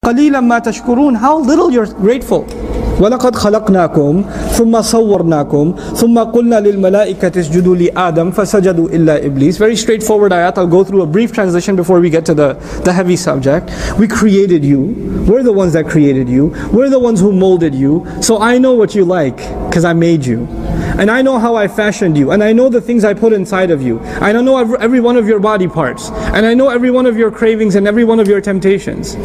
قَلِيلًا مَا تَشْكُرُونَ. How little you're grateful. وَلَقَدْ خَلَقْنَاكُمْ ثُمَّ صَوَّرْنَاكُمْ ثُمَّ قُلْنَا لِلْمَلَائِكَةِ اسْجُدُوا لِآدَمَ فَسَجَدُوا إِلَّا إِبْلِيسَ. Very straightforward ayat. I'll go through a brief translation before we get to the heavy subject. We created you. We're the ones that created you. We're the ones who molded you. So I know what you like because I made you. And I know how I fashioned you. And I know the things I put inside of you. I know every one of your body parts. And I know every one of your cravings and every one of your temptations.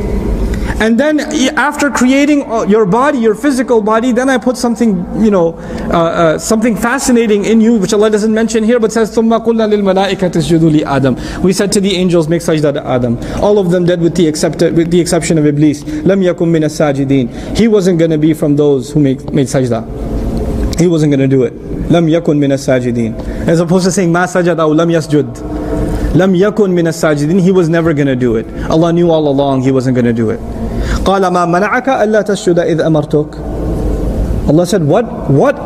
And then after creating your body, your physical body, then I put something, something fascinating in you, which Allah doesn't mention here, but says, ثُمَّ قُلْنَا لِلْمَلَائِكَةِ اسْجُدُوا لِآدَمَ. We said to the angels, make sajda to Adam. All of them did with the exception of Iblis. لَمْ يَكُمْ مِنَ السَّاجِدِينَ. He wasn't going to be from those who made sajda. He wasn't going to do it. لَمْ يَكُنْ مِنَ السَّاجِدِينَ. As opposed to saying, مَا سَجَدَ أَوْ لَمْ يَسْجُدْ. لَمْ يَكُنْ مِنَ السَّاجِدِينَ. He was never going to do it. Allah knew all along he wasn't going to do it. قَالَ مَا مَنَعَكَ أَلَّا تَسْجُدَ إِذْ أَمَرْتُكَ. Allah said, what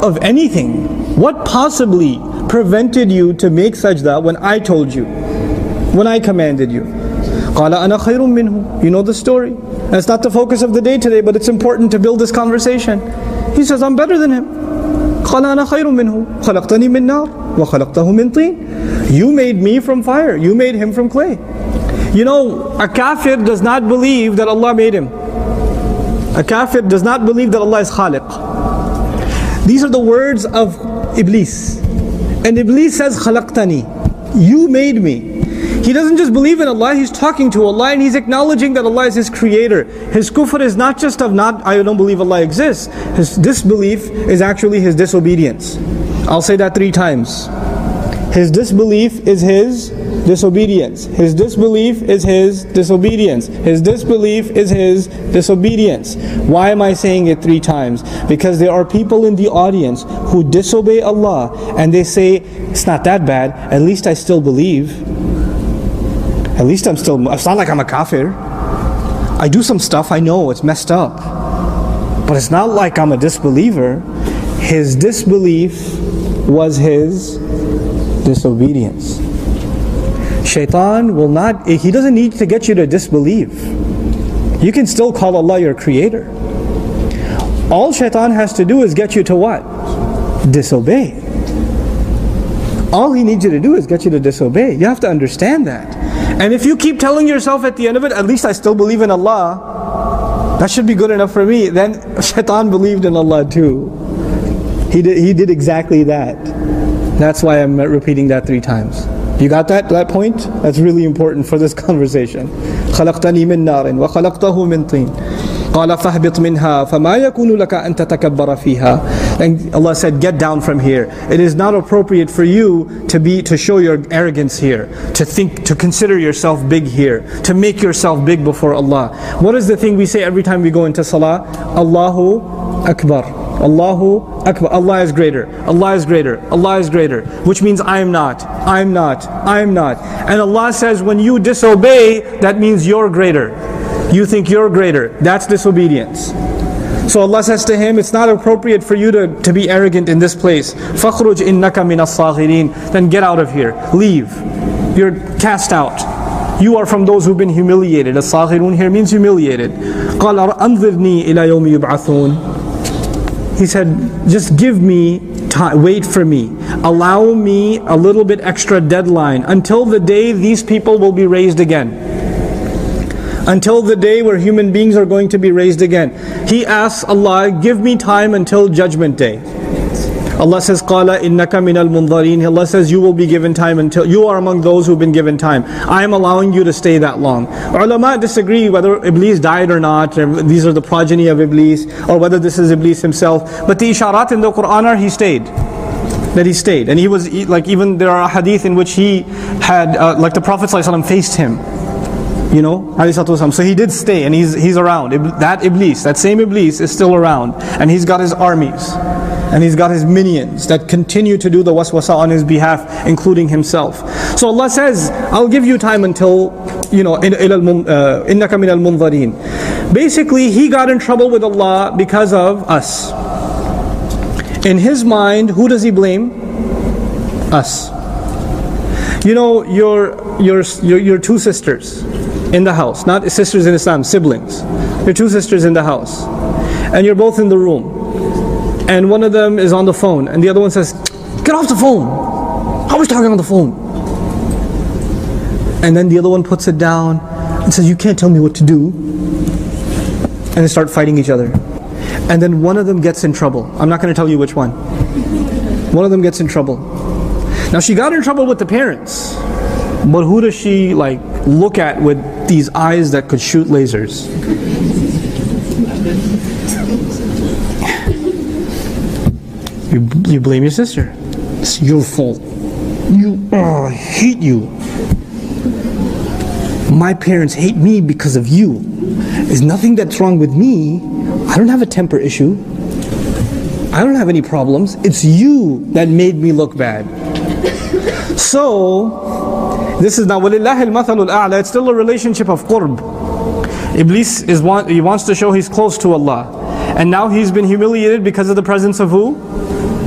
of anything, what possibly prevented you to make sajda when I told you, when I commanded you? قَالَ أَنَا خَيْرٌ مِّنْهُ. You know the story. That's not the focus of the day today, but it's important to build this conversation. He says, I'm better than him. قَالَ أَنَا خَيْرٌ مِّنْهُ خَلَقْتَنِي مِنْ نَارٍ وَخَلَقْتَهُ مِنْ طِينٍ. You made me from fire. You made him from clay. You know, a kafir does not believe that Allah made him. A kafir does not believe that Allah is khaliq. These are the words of Iblis. And Iblis says, khalaqtani. You made me. He doesn't just believe in Allah, he's talking to Allah and he's acknowledging that Allah is his creator. His kufr is not just of I don't believe Allah exists. His disbelief is actually his disobedience. I'll say that 3 times. His disbelief is his disobedience. His disbelief is his disobedience. His disbelief is his disobedience. Why am I saying it 3 times? Because there are people in the audience who disobey Allah and they say, it's not that bad, at least I still believe. At least it's not like I'm a kafir. I do some stuff, I know it's messed up. But it's not like I'm a disbeliever. His disbelief was his disobedience. Shaitan will not, he doesn't need to get you to disbelieve. You can still call Allah your creator. All shaitan has to do is get you to what? Disobey. All he needs you to do is get you to disobey. You have to understand that. And if you keep telling yourself at the end of it, at least I still believe in Allah, that should be good enough for me, then shaitan believed in Allah too. He did exactly that. That's why I'm repeating that 3 times. You got that point? That's really important for this conversation. خَلَقْتَنِي مِن نَارٍ وَخَلَقْتَهُ مِن طِينٍ قَالَ فَاهْبِطْ مِنْهَا فَمَا يَكُونُ لَكَ أَن تَتَكَبَّرَ فِيهَا. And Allah said, get down from here. It is not appropriate for you to show your arrogance here, to consider yourself big here, to make yourself big before Allah. What is the thing we say every time we go into salah? Allahu Akbar. Allahu Akbar. Allah is greater. Allah is greater. Allah is greater. Which means I am not. I'm not. I'm not. And Allah says when you disobey, that means you're greater. You think you're greater. That's disobedience. So Allah says to him, it's not appropriate for you to be arrogant in this place. فَخْرُجْ إِنَّكَ مِنَ الصَّاغِرِينَ. Then get out of here. Leave. You're cast out. You are from those who've been humiliated. As-saghirun here means humiliated. قَالَ أَنظِرْنِي إِلَى يَوْمِ يُبْعَثُونَ. He said, just give me time, wait for me. Allow me a little bit extra deadline until the day these people will be raised again. Until the day where human beings are going to be raised again. He asks Allah, give me time until judgment day. Allah says, قَالَ إِنَّكَ مِنَ الْمُنظَرِينَ. Allah says, you will be given time until, you are among those who've been given time. I am allowing you to stay that long. Ulama disagree whether Iblis died or not, or these are the progeny of Iblis, or whether this is Iblis himself. But the isharat in the Quran are he stayed. That he stayed. And he was, like even there are hadith in which he had, like the Prophet ﷺ faced him. You know, so he did stay and he's around. That Iblis, that same Iblis is still around. And he's got his armies. And he's got his minions that continue to do the waswasa on his behalf, including himself. So Allah says, I'll give you time until, إِنَّكَ مِنَ الْمُنظَرِينَ. Basically, he got in trouble with Allah because of us. In his mind, who does he blame? Us. You know, your 2 sisters. in the house, not sisters in Islam, siblings. There are two sisters in the house, and you're both in the room, and one of them is on the phone, and the other one says, "Get off the phone! I was talking on the phone." And then the other one puts it down and says, "You can't tell me what to do." And they start fighting each other. And then one of them gets in trouble. I'm not going to tell you which one. One of them gets in trouble. Now she got in trouble with the parents, but who does she look at with these eyes that could shoot lasers? You blame your sister. It's your fault. I hate you. My parents hate me because of you. There's nothing that's wrong with me. I don't have a temper issue. I don't have any problems. It's you that made me look bad. So, this is now وَلِلَّهِ الْمَثَلُ الْأَعْلَى. It's still a relationship of qurb. Iblis he wants to show he's close to Allah. And now he's been humiliated because of the presence of who?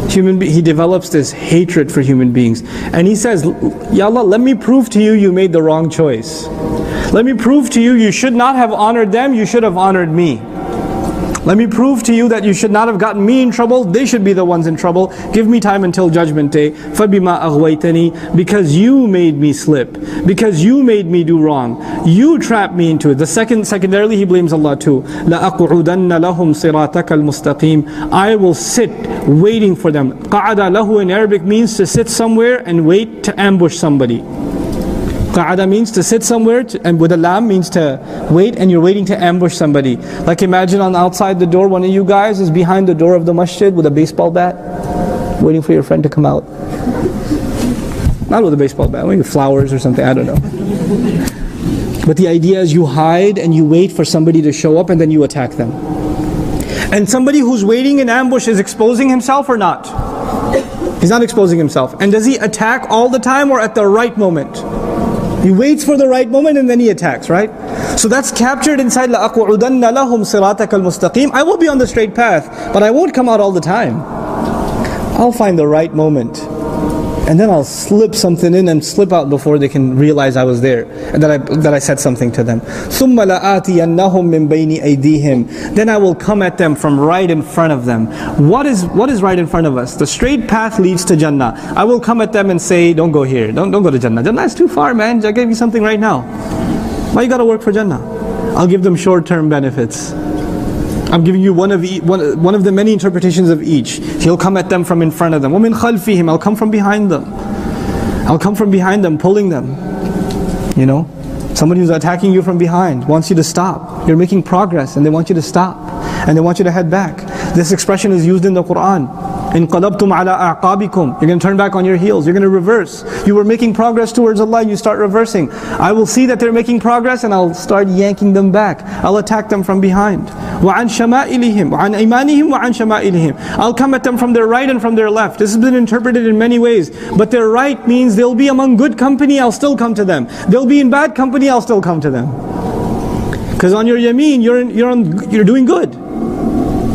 He develops this hatred for human beings. And he says, Ya Allah, let me prove to you you made the wrong choice. Let me prove to you you should not have honored them, you should have honored me. Let me prove to you that you should not have gotten me in trouble, they should be the ones in trouble. Give me time until judgment day. فَبِمَا أَغْوَيْتَنِي. Because you made me slip. Because you made me do wrong. You trapped me into it. Secondarily, he blames Allah too. لَأَقْعُدَنَّ لَهُمْ صِرَاطَكَ الْمُسْتَقِيمِ. I will sit waiting for them. قَعَدَ لَهُ in Arabic means to sit somewhere and wait to ambush somebody. Qa'ada means to sit somewhere, and with a lam means to wait, and you're waiting to ambush somebody. Like imagine on outside the door, one of you guys is behind the door of the masjid with a baseball bat, waiting for your friend to come out. Not with a baseball bat, maybe flowers or something, I don't know. But the idea is you hide and you wait for somebody to show up and then you attack them. And somebody who's waiting in ambush is exposing himself or not? He's not exposing himself. And does he attack all the time or at the right moment? He waits for the right moment and then he attacks, right? So that's captured inside لَأَقْعُدَنَّ لَهُمْ صِرَاطَكَ الْمُسْتَقِيمِ. I will be on the straight path, but I won't come out all the time. I'll find the right moment. And then I'll slip something in and slip out before they can realize I was there and that I said something to them. ثُمَّ لَآتِيَنَّهُمْ مِنْ بَيْنِ أَيْدِيهِمْ. Then I will come at them from right in front of them. What is right in front of us? The straight path leads to Jannah. I will come at them and say, don't go here. Don't go to Jannah. Jannah is too far, man. I gave you something right now. Why you got to work for Jannah? I'll give them short-term benefits. I'm giving you one of the many interpretations of each. He'll come at them from in front of them. وَمِنْ خَلْفِهِمْ. I'll come from behind them. I'll come from behind them, pulling them. You know, somebody who's attacking you from behind wants you to stop. You're making progress and they want you to stop. And they want you to head back. This expression is used in the Quran. انقلبتم على أعقابكم. You're going to turn back on your heels. You're going to reverse. You were making progress towards Allah, you start reversing. I will see that they're making progress and I'll start yanking them back. I'll attack them from behind. وعن شمائلهم وعن أيمانهم وعن شمائلهم. I'll come at them from their right and from their left. This has been interpreted in many ways. But their right means they'll be among good company, I'll still come to them. They'll be in bad company, I'll still come to them. Because on your yameen, you're doing good.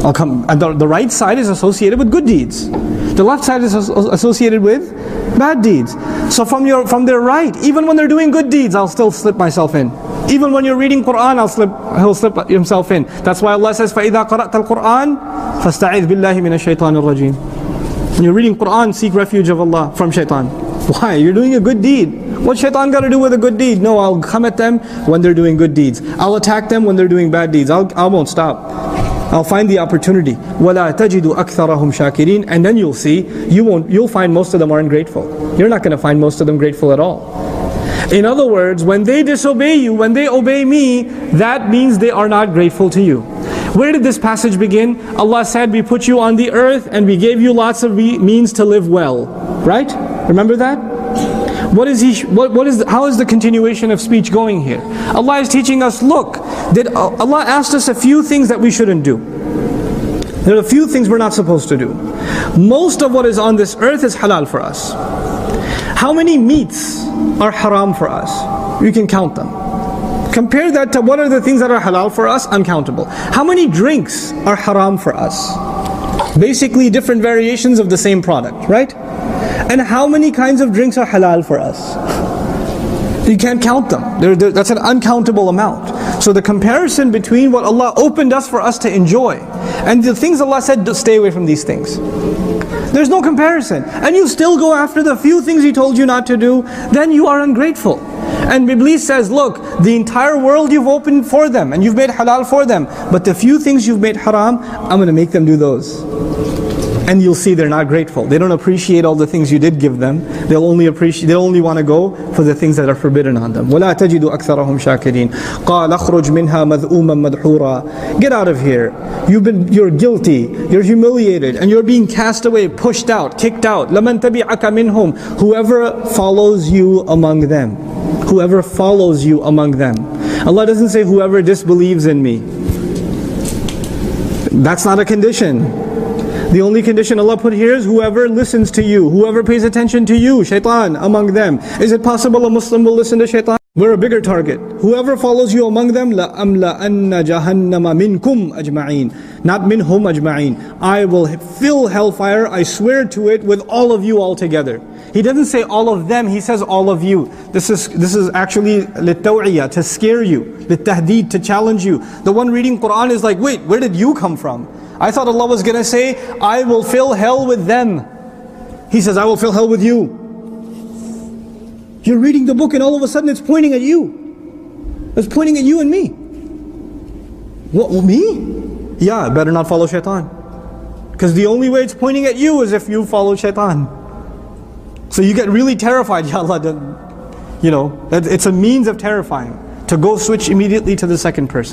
I'll come. And the right side is associated with good deeds. The left side is associated with bad deeds. So from their right, even when they're doing good deeds, I'll still slip myself in. Even when you're reading Quran, he'll slip himself in. That's why Allah says, فَإِذَا قَرَأْتَ الْقُرْآنِ فَاسْتَعِذْ بِاللَّهِ مِنَ الشَّيْطَانِ الرَّجِيمِ. When you're reading Quran, seek refuge of Allah from shaitan. Why? You're doing a good deed. What shaitan got to do with a good deed? No, I'll come at them when they're doing good deeds. I'll attack them when they're doing bad deeds. I won't stop. I'll find the opportunity. وَلَا تَجِدُ أَكْثَرَهُمْ شَاكِرِينَ. And then you'll see, you'll find most of them aren't grateful. You're not going to find most of them grateful at all. In other words, when they disobey you, when they obey me, that means they are not grateful to you. Where did this passage begin? Allah said, we put you on the earth and we gave you lots of means to live well. Right? Remember that? How is the continuation of speech going here? Allah is teaching us, look, Allah asked us a few things that we shouldn't do. There are a few things we're not supposed to do. Most of what is on this earth is halal for us. How many meats are haram for us? You can count them. Compare that to what are the things that are halal for us? Uncountable. How many drinks are haram for us? Basically different variations of the same product, right? And how many kinds of drinks are halal for us? You can't count them. That's an uncountable amount. So the comparison between what Allah opened us for us to enjoy and the things Allah said, stay away from these things. There's no comparison. And you still go after the few things He told you not to do, then you are ungrateful. And Iblis says, look, the entire world you've opened for them and you've made halal for them, but the few things you've made haram, I'm going to make them do those. And you'll see they're not grateful. They don't appreciate all the things you did give them. They'll only want to go for the things that are forbidden on them. وَلَا تَجِدُ أَكْثَرَهُمْ شَاكِرِينَ قَالَ اخْرُجْ مِنْهَا مَذْءُومًا مَدْحُورًا. Get out of here. You're guilty. You're humiliated. And you're being cast away, pushed out, kicked out. لَمَنْ تَبِعَكَ مِنْهُمْ. Whoever follows you among them. Whoever follows you among them. Allah doesn't say whoever disbelieves in me. That's not a condition. The only condition Allah put here is whoever listens to you, whoever pays attention to you, shaitan among them. Is it possible a Muslim will listen to shaitan? We're a bigger target. Whoever follows you among them, لَأَمْلَأَنَّ جَهَنَّمَ مِنْكُمْ أَجْمَعِينَ. Not minhum ajma'in. I will fill hellfire, I swear to it, with all of you all together. He doesn't say all of them, He says all of you. This is actually لِلتَّوْعِيَةِ, to scare you, لِلتَّهْدِيد, to challenge you. The one reading Quran is like, wait, where did you come from? I thought Allah was going to say, I will fill hell with them. He says, I will fill hell with you. You're reading the book and all of a sudden it's pointing at you. It's pointing at you and me. What, me? Yeah, better not follow shaitan. Because the only way it's pointing at you is if you follow shaitan. So you get really terrified, Ya Allah, it's a means of terrifying. To go switch immediately to the second person.